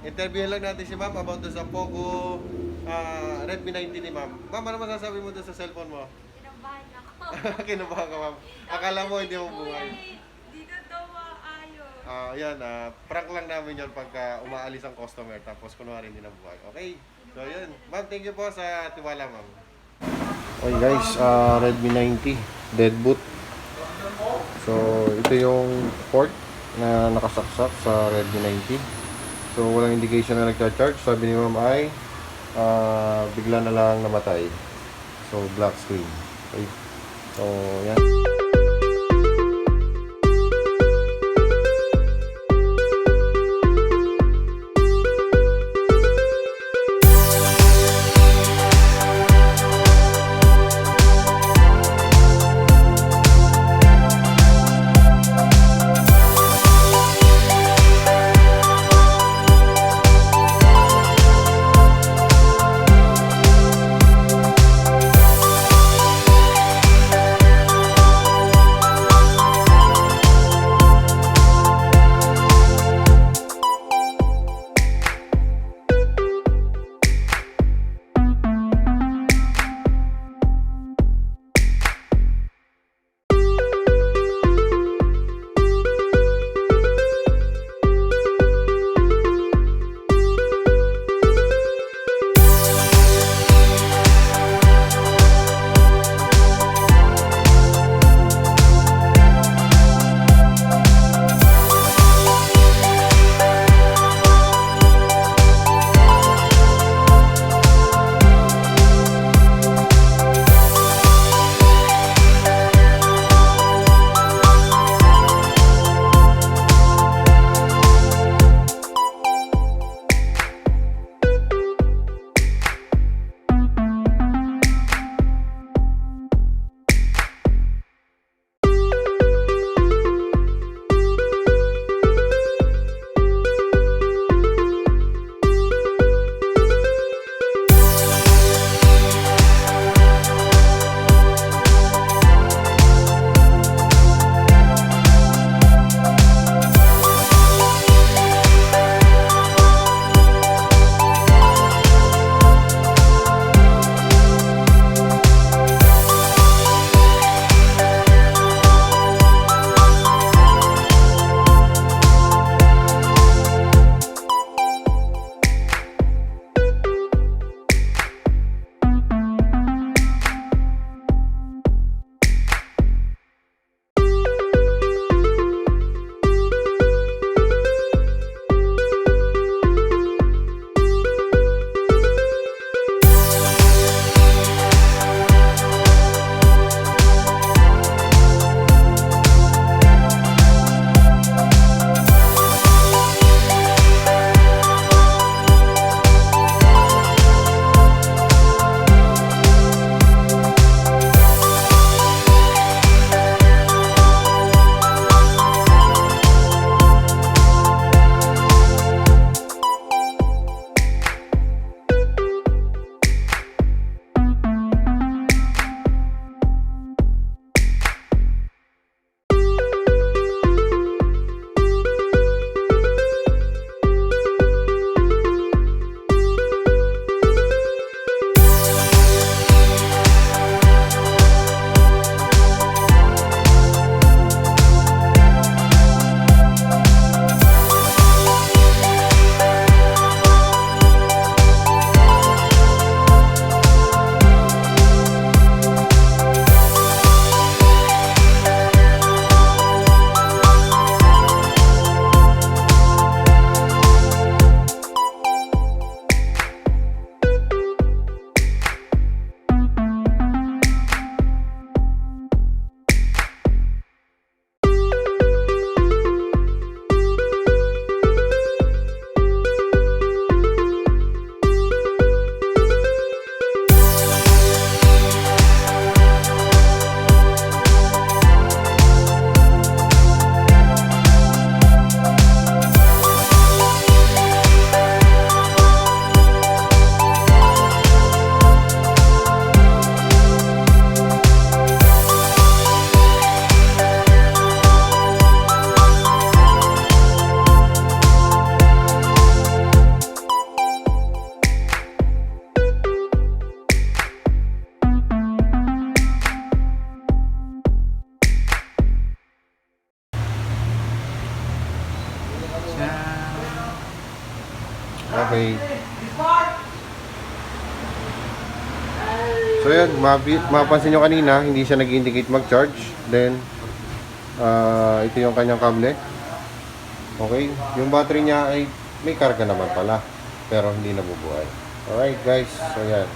Interview lang natin si ma'am about sa Poco Redmi 90 ni ma'am. Ma'am, ano masasabi mo doon sa cellphone mo? Kinabahan ako. Kinabahan ka ma'am. Akala mo hindi mo buhay. Dito daw maayos. Yan, prank lang namin yun pagka umaalis ang customer tapos kunwari hindi na buhay. Okay, so yun. Ma'am, thank you po sa tiwala ma'am. Okay guys, Redmi 90 deadboot. So ito yung port na nakasaksak sa Redmi 90. So walang indication na nagcha-charge. Sabi ni ma'am ay bigla na lang namatay. So black screen. Okay. So yan. Okay. So yan, mapansin nyo kanina, hindi siya nag-indicate mag-charge. Then, ito yung kanyang kable. Okay, yung battery niya ay may karga naman pala, pero hindi nabubuhay. Alright guys, so yan.